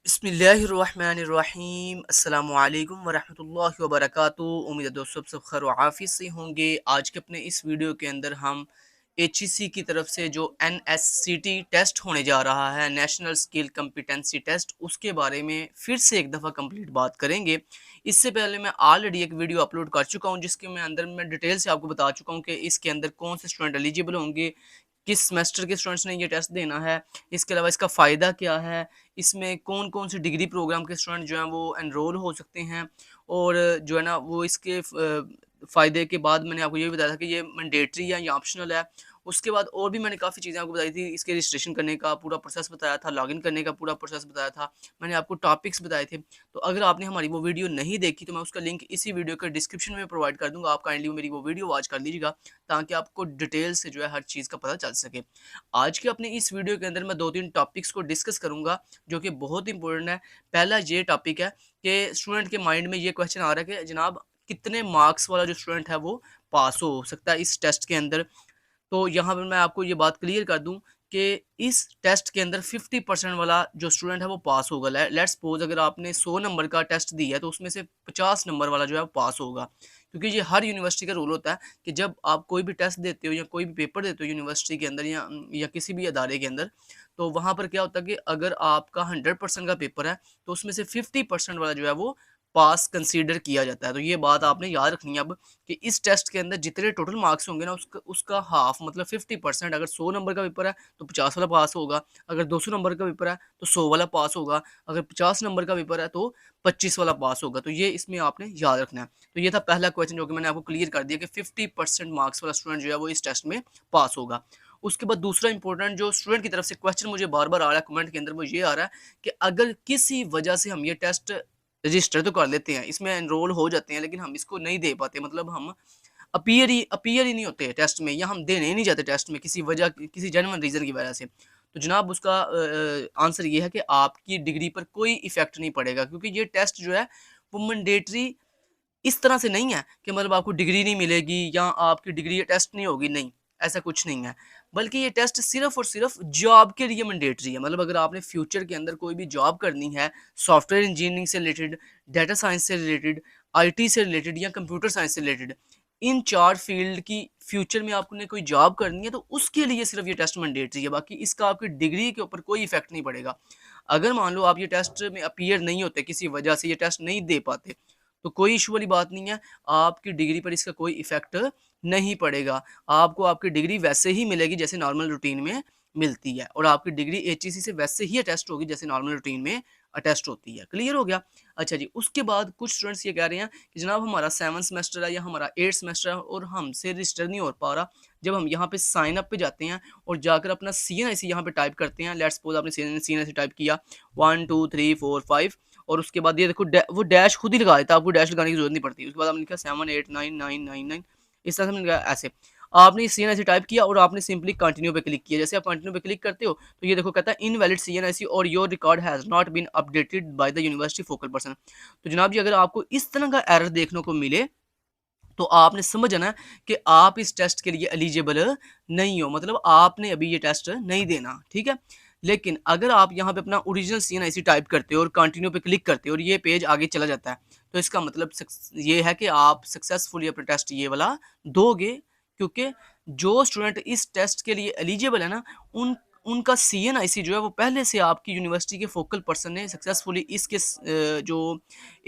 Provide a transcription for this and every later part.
बिस्मिल्लाहिर्रहमानिर्रहीम अस्सलामुअलैकुम वरहमतुल्लाहि वबरकातुहू। उम्मीद है दोस्तों सब खैर व आफियत से होंगे। आज के अपने इस वीडियो के अंदर हम एचईसी की तरफ से जो एनएससीटी टेस्ट होने जा रहा है, नेशनल स्किल कम्पिटेंसी टेस्ट, उसके बारे में फिर से एक दफ़ा कंप्लीट बात करेंगे। इससे पहले मैं ऑलरेडी एक वीडियो अपलोड कर चुका हूँ जिसके अंदर मैं डिटेल से आपको बता चुका हूँ कि इसके अंदर कौन से स्टूडेंट एलिजिबल होंगे, किस सेमेस्टर के स्टूडेंट्स ने ये टेस्ट देना है, इसके अलावा इसका फ़ायदा क्या है, इसमें कौन-कौन से डिग्री प्रोग्राम के स्टूडेंट जो हैं वो एनरोल हो सकते हैं, और जो है ना वो इसके फ़ायदे के बाद मैंने आपको ये भी बताया था कि ये मैंडेटरी है या ऑप्शनल है। उसके बाद और भी मैंने काफ़ी चीज़ें आपको बताई थी, इसके रजिस्ट्रेशन करने का पूरा प्रोसेस बताया था, लॉगिन करने का पूरा प्रोसेस बताया था, मैंने आपको टॉपिक्स बताए थे। तो अगर आपने हमारी वो वीडियो नहीं देखी तो मैं उसका लिंक इसी वीडियो के डिस्क्रिप्शन में प्रोवाइड कर दूँगा, आप काइंडली मेरी वो वीडियो वॉच कर लीजिएगा ताकि आपको डिटेल से जो है हर चीज़ का पता चल सके। आज के अपने इस वीडियो के अंदर मैं 2-3 टॉपिक्स को डिस्कस करूँगा जो कि बहुत इंपॉर्टेंट है। पहला ये टॉपिक है कि स्टूडेंट के माइंड में ये क्वेश्चन आ रहा है कि जनाब कितने मार्क्स वाला जो स्टूडेंट है वो पास हो सकता है इस टेस्ट के अंदर। तो यहाँ पर मैं आपको ये बात क्लियर कर दूँ कि इस टेस्ट के अंदर 50% वाला जो स्टूडेंट है वो पास होगा। लेट्स सपोज़ अगर आपने 100 नंबर का टेस्ट दिया है तो उसमें से 50 नंबर वाला जो है वो पास होगा। क्योंकि ये हर यूनिवर्सिटी का रूल होता है कि जब आप कोई भी टेस्ट देते हो या कोई भी पेपर देते हो यूनिवर्सिटी के अंदर या किसी भी अदारे के अंदर, तो वहाँ पर क्या होता है कि अगर आपका 100% का पेपर है तो उसमें से 50% वाला जो है वो पास कंसीडर किया जाता है। तो ये बात आपने याद रखनी है अब कि इस टेस्ट के अंदर जितने टोटल मार्क्स होंगे ना उसका उसका हाफ मतलब 50%। अगर 100 नंबर का पेपर है तो 50 वाला पास होगा, अगर 200 नंबर का पेपर है तो 100 वाला पास होगा, अगर 50 नंबर का पेपर है तो 25 वाला पास होगा। तो ये इसमें आपने याद रखना है। तो ये था पहला क्वेश्चन जो कि मैंने आपको क्लियर कर दिया कि 50% मार्क्स वाला स्टूडेंट जो है वो इस टेस्ट में पास होगा। उसके बाद दूसरा इंपॉर्टेंट जो स्टूडेंट की तरफ से क्वेश्चन मुझे बार-बार आ रहा है कमेंट के अंदर, वो ये आ रहा है कि अगर किसी वजह से हम ये टेस्ट रजिस्टर तो कर लेते हैं, इसमें एनरोल हो जाते हैं, लेकिन हम इसको नहीं दे पाते, मतलब हम अपीयर ही नहीं होते टेस्ट में, या हम देने ही नहीं जाते टेस्ट में किसी वजह किसी जेन्युइन रीज़न की वजह से। तो जनाब उसका आंसर ये है कि आपकी डिग्री पर कोई इफ़ेक्ट नहीं पड़ेगा, क्योंकि ये टेस्ट जो है वो मैंडेटरी इस तरह से नहीं है कि मतलब आपको डिग्री नहीं मिलेगी या आपकी डिग्री टेस्ट नहीं होगी, नहीं, ऐसा कुछ नहीं है। बल्कि ये टेस्ट सिर्फ़ और सिर्फ़ जॉब के लिए मैंडेटरी है। मतलब अगर आपने फ्यूचर के अंदर कोई भी जॉब करनी है, सॉफ्टवेयर इंजीनियरिंग से रिलेटेड, डाटा साइंस से रिलेटेड, आईटी से रिलेटेड या कंप्यूटर साइंस से रिलेटेड, इन 4 फ़ील्ड की फ्यूचर में आपने कोई जॉब करनी है तो उसके लिए सिर्फ़ ये टेस्ट मैंडेटरी है। बाकी इसका आपकी डिग्री के ऊपर कोई इफ़ेक्ट नहीं पड़ेगा। अगर मान लो आप ये टेस्ट में अपीयर नहीं होते, किसी वजह से ये टेस्ट नहीं दे पाते, तो कोई इश्यू वाली बात नहीं है, आपकी डिग्री पर इसका कोई इफ़ेक्ट नहीं पड़ेगा। आपको आपकी डिग्री वैसे ही मिलेगी जैसे नॉर्मल रूटीन में मिलती है, और आपकी डिग्री एचईसी से वैसे ही अटेस्ट होगी जैसे नॉर्मल रूटीन में अटेस्ट होती है। क्लियर हो गया? अच्छा जी, उसके बाद कुछ स्टूडेंट्स ये कह रहे हैं कि जनाब हमारा 7 सेमेस्टर है या हमारा 8 सेमेस्टर है और हमसे रजिस्टर नहीं हो पा रहा। जब हम यहाँ पे साइन अप पे जाते हैं और जाकर अपना सीएनआईसी यहाँ पे टाइप करते हैं, लेट्स सपोज़ आपने सीएनआईसी टाइप किया 1 2 3 4 5, और उसके बाद ये देखो वो डैश खुद ही लगा देता है, आपको डैश लगाने की ज़रूरत नहीं पड़ती। उसके बाद आपने लिखा 7 8 9 9 9 9, इस तरह से मैंने लिखा ऐसे। आपने सीएनआईसी टाइप किया और आपने सिंपली कंटिन्यू पे क्लिक किया। जैसे आप कंटिन्यू पे क्लिक करते हो तो ये देखो कहता है इनवैलिड सीएनआईसी और your record has not been updated by the university focal person. तो जनाब जी अगर आपको इस तरह का एरर देखने को मिले तो आपने समझ जाना है कि आप इस टेस्ट के लिए एलिजिबल नहीं हो, मतलब आपने अभी ये टेस्ट नहीं देना, ठीक है। लेकिन अगर आप यहाँ पे अपना ओरिजिनल सीएनआईसी टाइप करते हो और कंटिन्यू पे क्लिक करते हो और ये पेज आगे चला जाता है, तो इसका मतलब ये है कि आप सक्सेसफुली अपना टेस्ट ये वाला दोगे, क्योंकि जो स्टूडेंट इस टेस्ट के लिए एलिजिबल है ना, उनका सीएनआईसी जो है वो पहले से आपकी यूनिवर्सिटी के फोकल पर्सन ने सक्सेसफुली इसके जो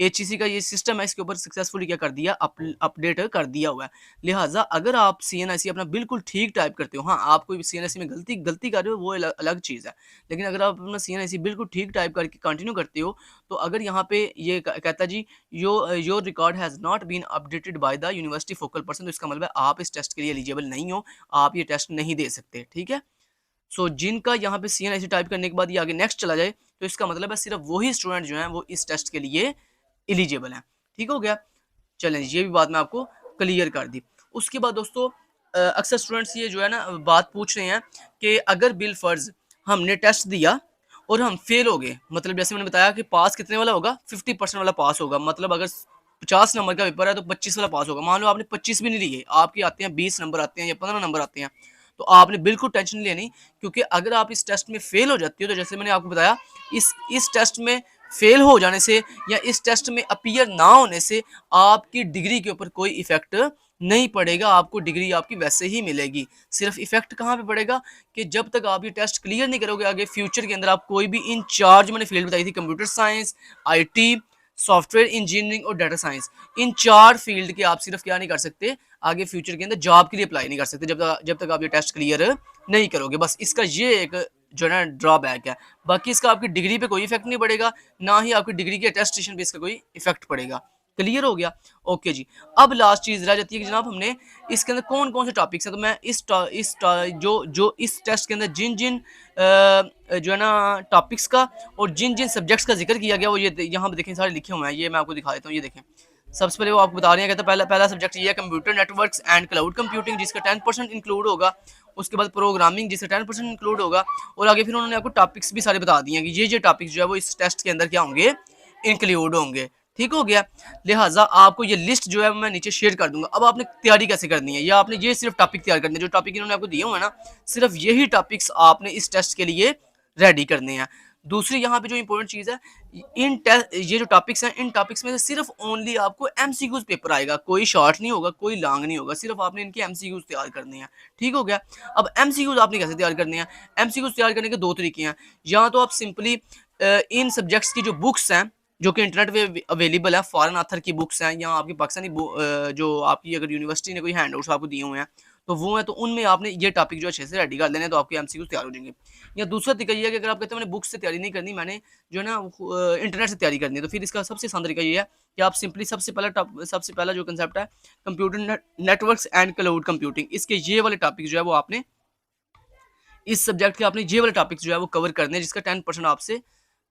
एचईसी का ये सिस्टम है इसके ऊपर सक्सेसफुली क्या कर दिया, अपडेट कर दिया हुआ है। लिहाजा अगर आप सीएनआईसी अपना बिल्कुल ठीक टाइप करते हो, हाँ आप कोई सीएनआईसी में गलती गलती कर रहे हो वो अलग चीज़ है, लेकिन अगर आप अपना सीएनआईसी बिल्कुल ठीक टाइप करके कंटिन्यू करते हो, तो अगर यहाँ पे ये कहता है जी your record has not been updated by the university focal person, तो इसका मतलब है आप इस टेस्ट के लिए एलिजिबल नहीं हो, आप ये टेस्ट नहीं दे सकते, ठीक है। सो जिनका यहाँ पे सीएनआईसी टाइप करने के बाद ये आगे नेक्स्ट चला जाए, तो इसका मतलब है सिर्फ वही स्टूडेंट जो हैं वो इस टेस्ट के लिए एलिजिबल हैं। ठीक हो गया? चलें ये भी बात मैं आपको क्लियर कर दी। उसके बाद दोस्तों अक्सर स्टूडेंट्स ये जो है ना बात पूछ रहे हैं कि अगर बिलफ़र्ज़ हमने टेस्ट दिया और हम फेल हो गए, मतलब जैसे मैंने बताया कि पास कितने वाला होगा, 50% वाला पास होगा, मतलब अगर 50 नंबर का पेपर है तो 25 वाला पास होगा। मान लो आपने 25 भी नहीं लिए, आपके आते हैं 20 नंबर आते हैं या 15 नंबर आते हैं, तो आपने बिल्कुल टेंशन नहीं लेनी, क्योंकि अगर आप इस टेस्ट में फेल हो जाती हो तो जैसे मैंने आपको बताया, इस टेस्ट में फेल हो जाने से या इस टेस्ट में अपीयर ना होने से आपकी डिग्री के ऊपर कोई इफेक्ट नहीं पड़ेगा, आपको डिग्री आपकी वैसे ही मिलेगी। सिर्फ इफेक्ट कहाँ पे पड़ेगा कि जब तक आप ये टेस्ट क्लियर नहीं करोगे, आगे फ्यूचर के अंदर आप कोई भी इन चार्ज, मैंने फील्ड बताई थी, computer science, IT, software engineering और डाटा साइंस, इन 4 फील्ड के आप सिर्फ क्या नहीं कर सकते, आगे फ्यूचर के अंदर जॉब के लिए अप्लाई नहीं कर सकते जब तक आप ये टेस्ट क्लियर नहीं करोगे। बस इसका ये एक जो है ना ड्रॉबैक है, बाकी इसका आपकी डिग्री पे कोई इफेक्ट नहीं पड़ेगा, ना ही आपकी डिग्री के अटेस्टेशन पे इसका कोई इफेक्ट पड़ेगा। क्लियर हो गया? ओके जी। अब लास्ट चीज रह जाती है कि जनाब हमने इसके अंदर कौन कौन से टॉपिक्स हैं, तो मैं जो इस टेस्ट के अंदर जिन जिन जो है ना टॉपिक्स का और जिन जिन सब्जेक्ट्स का जिक्र किया गया वो ये यहाँ पे देखें सारे लिखे हुए हैं, ये मैं आपको दिखा देता हूँ। ये देखें, सबसे पहले वो आपको बता रहे हैं, कहते हैं पहला सब्जेक्ट ये है computer networks and cloud computing, जिसका 10% इंक्लूड होगा। उसके बाद प्रोग्रामिंग, जिसका 10% इंक्लूड होगा। और आगे फिर उन्होंने आपको टॉपिक्स भी सारे बता दिए हैं कि ये टॉपिक्स जो है वो इस टेस्ट के अंदर क्या होंगे, इंक्लूड होंगे। ठीक हो गया? लिहाजा आपको ये लिस्ट जो है मैं नीचे शेयर कर दूंगा। अब आपने तैयारी कैसे करनी है, या आपने ये सिर्फ टॉपिक तैयार करने हैं, जो टॉपिक इन्होंने आपको दिए हुए हैं ना, सिर्फ यही टॉपिक्स आपने इस टेस्ट के लिए रेडी करने हैं। दूसरी यहाँ पे जो इंपॉर्टेंट चीज़ है, ये जो टॉपिक्स हैं, इन टॉपिक्स में से सिर्फ ओनली आपको एमसीक्यूज पेपर आएगा, कोई शॉर्ट नहीं होगा, कोई लॉन्ग नहीं होगा, सिर्फ आपने इनके एमसीक्यूज तैयार करने हैं। ठीक हो गया? अब एमसीक्यूज आपने कैसे तैयार करने हैं? एमसीक्यूज तैयार करने के 2 तरीके हैं। या तो आप सिंपली इन सब्जेक्ट्स की जो बुक्स हैं, जो कि इंटरनेट पे अवेलेबल है, फॉरेन ऑथर की बुक्स हैं, या आपकी पाकिस्तानी जो आपकी अगर यूनिवर्सिटी ने कोई हैंडआउट्स आपको दिए हुए हैं तो वो है, तो उनमें आपने ये टॉपिक जो अच्छे से रेडी कर लेने हैं, तो आपके एमसीक्यूज तैयार हो जाएंगे। या दूसरा तरीका ये है कि अगर आप कहते हैं मैंने बुक्स से तैयारी नहीं करनी, मैंने जो है ना इंटरनेट से तैयारी करनी है, तो फिर इसका सबसे आसान तरीका ये है कि आप सिंपली सबसे पहला जो कंसेप्ट है computer networks and cloud computing, इसके ये वाले टॉपिक जो है वो आपने इस सब्जेक्ट के आपने ये वाले टॉपिक्स जो है वो कवर करने हैं, जिसका 10% आपसे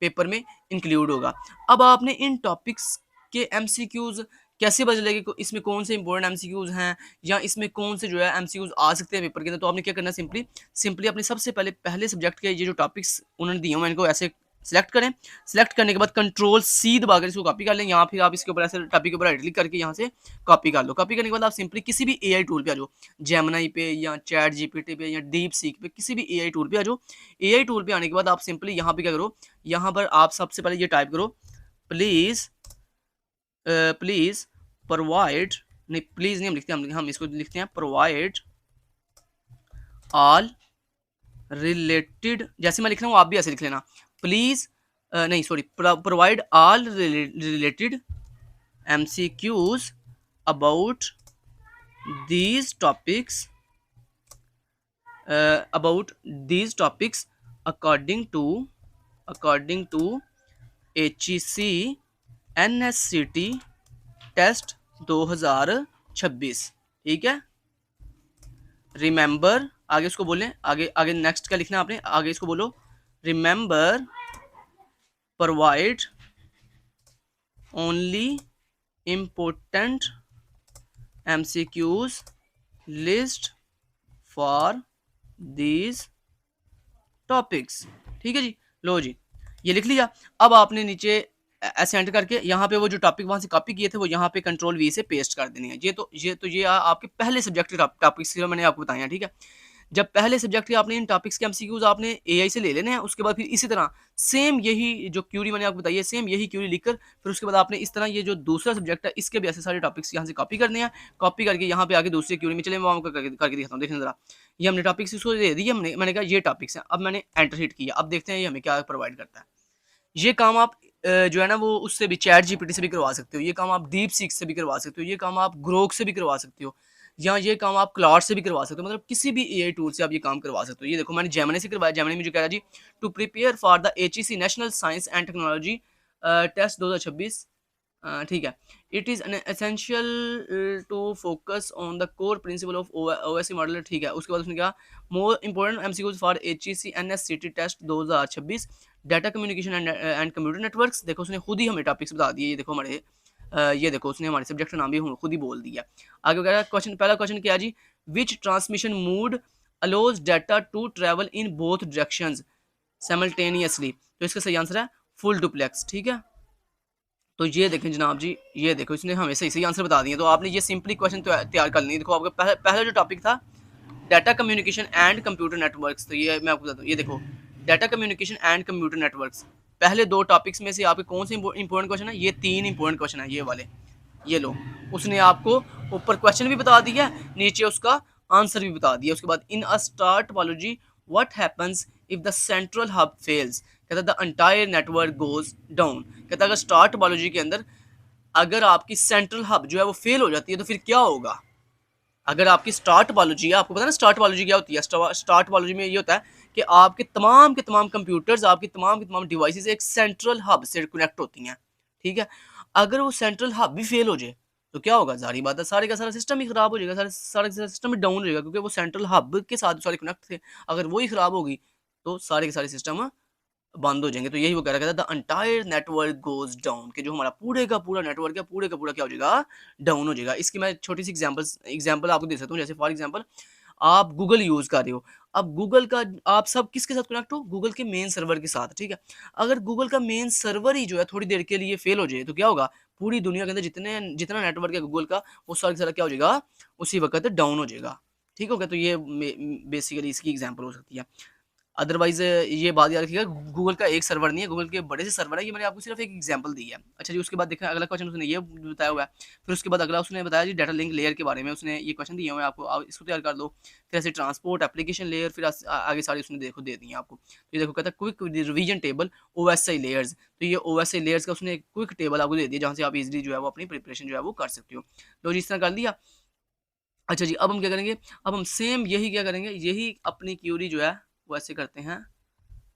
पेपर में इंक्लूड होगा। अब आपने इन टॉपिक्स के एमसीक्यूज कैसे पता चलेगा कि इसमें कौन से इंपॉर्टेंट एमसीक्यूज हैं, या इसमें कौन से जो है एमसीक्यूज आ सकते हैं पेपर के अंदर, तो आपने क्या करना है, सिंपली अपने सबसे पहले सब्जेक्ट के ये जो टॉपिक्स उन्होंने दिए हुए इनको ऐसे सेलेक्ट करें। सेलेक्ट करने के बाद कंट्रोल सी दबाकर इसको कॉपी कर लें, यहाँ फिर आप इसके ऊपर ऐसे टॉपिक के ऊपर राइट क्लिक करके यहाँ से कॉपी कर लो। कॉपी करने के बाद आप सिंपली किसी भी एआई टूल पे आ जाओ, जेमिनी पे या चैट जीपीटी पे या डीप सीक पे, किसी भी एआई टूल पे आ जाओ। एआई टूल पे आने के बाद आप सिंपली यहाँ पे क्या करो, यहाँ पर आप सबसे पहले ये टाइप करो, प्लीज प्रोवाइड, नहीं प्लीज नहीं हम लिखते हैं, हम इसको लिखते हैं प्रोवाइड ऑल रिलेटेड, जैसे मैं लिख रहा हूँ आप भी ऐसे लिख लेना, प्लीज नहीं sorry, provide all related MCQs about these topics according to HEC NSCT test 2026। ठीक है? रिमेंबर, आगे इसको बोलें, आगे नेक्स्ट क्या लिखना है आपने, आगे इसको बोलो, remember provide only important MCQs list for these topics. ठीक है जी, लो जी ये लिख लिया। अब आपने नीचे ऐसे एंटर करके यहाँ पे वो जो टॉपिक वहाँ से कॉपी किए थे वो यहाँ पे कंट्रोल V से पेस्ट कर देनी है। ये आपके पहले सब्जेक्ट के टॉपिक्स मैंने आपको बताया है। ठीक है? जब पहले सब्जेक्ट के आपने इन टॉपिक्स के एमसीक्यूज आपने एआई से ले लेने हैं, उसके बाद फिर इसी तरह सेम यही जो क्यूरी मैंने आपको बताई है, सेम यही क्यूरी लिखकर फिर उसके बाद आपने इस तरह ये जो दूसरा सब्जेक्ट है इसके भी ऐसे सारे टॉपिक्स यहाँ से कॉपी करने हैं। कॉपी करके यहाँ पे आगे दूसरी क्यूरी में चले, मैं आपको करके दिखाता हूँ। देखने जरा, ये हमने टॉपिक्स इसको दे दिए, मैंने कहा ये टॉपिक्स हैं। अब मैंने एंटर हिट किया, अब देखते हैं ये हमें क्या प्रोवाइड करता है। ये काम आप जो है ना वो उससे भी चैट जीपीटी से भी करवा सकते हो, ये काम आप डीप सीक से भी करवा सकते हो, ये काम आप ग्रोक से भी करवा सकते हो, या ये काम आप क्लाउड से भी करवा सकते हो। मतलब किसी भी एआई टूल से आप ये काम करवा सकते हो। ये देखो मैंने जेमिनी से करवाया। जेमिनी मुझे कह रहा जी to prepare for the HEC national science and technology test 2026। ठीक है, it is an essential to focus on the core principle of OSC model. ठीक है, उसके बाद उसने कहा more important MCQs for HEC NSCT test 2026 data communication and computer networks. देखो उसने खुद ही हमें टॉपिक्स बता दिए। ये देखो हमारे ये देखो उसने हमारे सब्जेक्ट का नाम भी खुद ही बोल दिया। आगे वगैरह क्वेश्चन, पहला क्वेश्चन क्या है जी, which transmission mode allows data to travel in both directions simultaneously. तो इसका सही आंसर है फुल डुप्लेक्स। ठीक है, तो ये देखें जनाब जी, ये देखो इसने हमें सही आंसर बता दिए। तो आपने ये सिंपली क्वेश्चन तैयार कर लेंगे। देखो आपका पहला जो टॉपिक था data communication and computer networks, तो ये मैं आपको बताता हूँ, ये देखो data communication and computer networks, पहले दो टॉपिक्स में से आपके कौन से इंपॉर्टेंट क्वेश्चन है, ये तीन इंपॉर्टेंट क्वेश्चन है ये वाले, ये लो, उसने आपको ऊपर क्वेश्चन भी बता दिया, नीचे उसका आंसर भी बता दिया। उसके बाद in a star topology what happens if the central hub fails, कहता the entire network goes down, कहता अगर स्टार टोपोलॉजी के अंदर अगर आपकी सेंट्रल हब जो है वो फेल हो जाती है तो फिर क्या होगा। अगर आपकी स्टार टोपोलॉजी है, आपको पता है ना स्टार टोपोलॉजी क्या होती है, स्टार टोपोलॉजी में ये होता है कि आपके तमाम कंप्यूटर्स, आपकी तमाम के तमाम डिवाइसेस एक सेंट्रल हब से कनेक्ट होती हैं, ठीक है। अगर वो सेंट्रल हब भी फेल हो जाए तो क्या होगा, जारी बात है सारे का सारा सिस्टम ही खराब हो जाएगा, सारा सिस्टम ही डाउन हो जाएगा, क्योंकि वो सेंट्रल हब के साथ सारे कनेक्ट थे, अगर वो ही खराब होगी तो सारे के सारे सिस्टम बंद हो जाएंगे। तो यही वो कह रहा था the entire network goes down, कि जो हमारा पूरे का पूरा नेटवर्क है पूरे का पूरा क्या हो जाएगा, डाउन हो जाएगा। इसकी मैं छोटी सी एग्जांपल आपको दे सकता हूँ। जैसे फॉर एग्जांपल आप गूगल यूज कर रहे हो, अब गूगल का आप सब किसके साथ कनेक्ट हो, गूगल के मेन सर्वर के साथ, ठीक है। अगर गूगल का मेन सर्वर ही जो है थोड़ी देर के लिए फेल हो जाए तो क्या होगा, पूरी दुनिया के अंदर जितना नेटवर्क है गूगल का वो सारा क्या हो जाएगा, उसी वक्त डाउन हो जाएगा, ठीक हो गया। तो ये बेसिकली इसकी एग्जाम्पल हो सकती है। अदरवाइज ये बात याद रखिएगा, गूगल का एक सर्वर नहीं है, गूगल के बड़े से सर्वर है, ये मैंने आपको सिर्फ एक एग्जांपल दी है। अच्छा जी, उसके बाद देखा अगला क्वेश्चन उसने ये बताया हुआ है, फिर उसके बाद अगला उसने बताया जी डाटा लिंक लेयर के बारे में, उसने ये क्वेश्चन दिए हुए हैं आपको, आप इसको तैयार कर दो। फिर ऐसे ट्रांसपोर्ट एप्लीकेशन लेयर, फिर आगे सारी उसने देखो दे दी है आपको। तो ये देखो कहता है quick revision table OSI layers, तो ये OSI लेयर्स का उसने क्विक टेबल आपको दे दिया जहाँ से आप इजिली जो है वो अपनी प्रिपरेशन जो है वो कर सकते हो। तो जी इस तरह कर दिया। अच्छा जी, अब हम क्या करेंगे, अब हम सेम यही क्या करेंगे, यही अपनी क्यूरी जो है वो ऐसे करते हैं।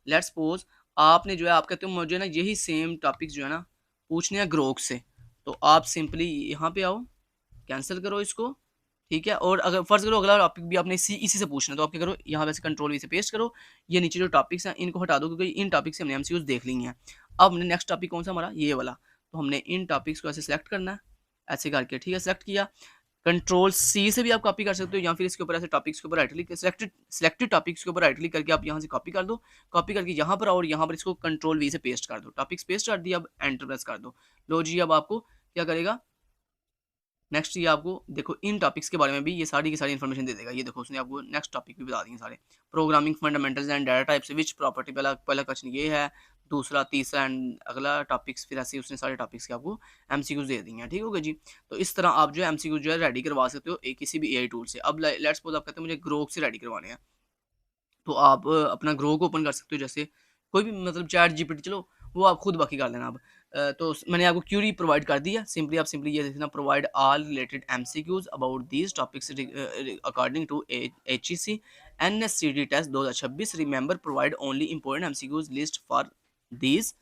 लेट्स सपोज आपने जो है आप कहते हो मुझे ना यही सेम टॉपिक्स जो है ना पूछने हैं ग्रोक से, तो आप सिंपली यहाँ पे आओ, कैंसिल करो इसको, ठीक है। और अगर फर्ज करो अगला टॉपिक भी आपने इसी से पूछना है तो आप क्या करो, यहाँ पे कंट्रोल वी से पेस्ट करो, ये नीचे जो टॉपिक्स हैं इनको हटा दो, क्योंकि इन टॉपिक से हमने एमसीक्यूज देख ली हैं। अब हमने नेक्स्ट टॉपिक कौन सा हमारा, ये वाला, तो हमने इन टॉपिक्स को ऐसे सेलेक्ट करना है, ऐसे करके, ठीक है। सेलेक्ट किया, कंट्रोल सी से भी आप कॉपी कर सकते हो, या फिर इसके ऊपर ऐसे टॉपिक्स के ऊपर राइट क्लिक, सिलेक्टेड टॉपिक्स के ऊपर राइट क्लिक करके आप यहाँ से कॉपी कर दो, कॉपी करके यहाँ पर और यहाँ पर इसको कंट्रोल वी से पेस्ट कर दो, टॉपिक्स पेस्ट कर दिया, अब एंटर प्रेस कर दो। लो जी, अब आपको क्या करेगा, नेक्स्ट ये आपको देखो इन टॉपिक्स के बारे में भी ये सारी की सारी इन्फॉर्मेशन दे देगा। ये देखो उसने आपको नेक्स्ट टॉपिक भी बता दिए सारे, programming fundamentals and data types which property, पहला पहला क्वेश्चन ये है, दूसरा तीसरा एंड अगला टॉपिक्स, फिर ऐसे उसने सारे टॉपिक्स के आपको एमसीक्यूज दे दिए हैं, ठीक हो गया जी। तो इस तरह आप जो है एमसीक्यूज जो है रेडी करवा सकते हो एक किसी भी एआई टूल से। अब लेट्स सपोज आप कहते हैं मुझे ग्रोक से रेडी करवाने हैं, तो आप अपना ग्रोक ओपन कर सकते हो, जैसे कोई भी मतलब चैट जीपीटी, चलो वो आप खुद बाकी कर लेना। अब तो मैंने आपको क्यूरी प्रोवाइड कर दिया, सिंपली ये देखना, provide all related MCQs about these topics according to HEC NSCD test 2026, remember provide only important MCQs list for these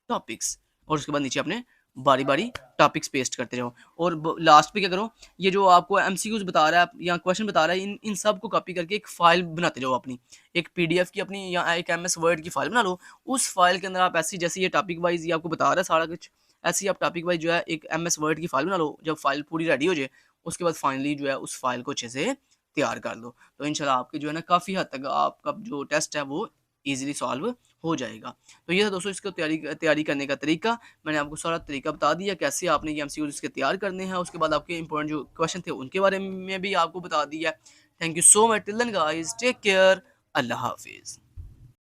topics. और उसके बाद नीचे अपने बारी बारी टॉपिक्स पेस्ट करते रहो, और लास्ट पे क्या करो, ये जो आपको एमसीक्यूज बता रहा है या क्वेश्चन बता रहा है, इन सब को कॉपी करके एक फाइल बनाते जाओ अपनी, एक PDF की अपनी या एक MS वर्ड की फाइल बना लो। उस फाइल के अंदर आप ऐसी, जैसे ये टॉपिक वाइज ये आपको बता रहा है सारा कुछ, ऐसे ही आप टॉपिक वाइज जो है एक MS वर्ड की फाइल बना लो। जब फाइल पूरी रेडी हो जाए उसके बाद फाइनली जो है उस फाइल को अच्छे से तैयार कर लो, तो इंशाल्लाह आपके जो है ना काफ़ी हद तक आपका जो टेस्ट है वो ईजिली सॉल्व हो जाएगा। तो ये था दोस्तों इसको तैयारी करने का तरीका, मैंने आपको सारा तरीका बता दिया कैसे आपने ये एमसीक्यूज इसके तैयार करने हैं। उसके बाद आपके इंपॉर्टेंट जो क्वेश्चन थे उनके बारे में भी आपको बता दिया। Thank you so much, till then guys, take care, अल्लाह हाफिज़।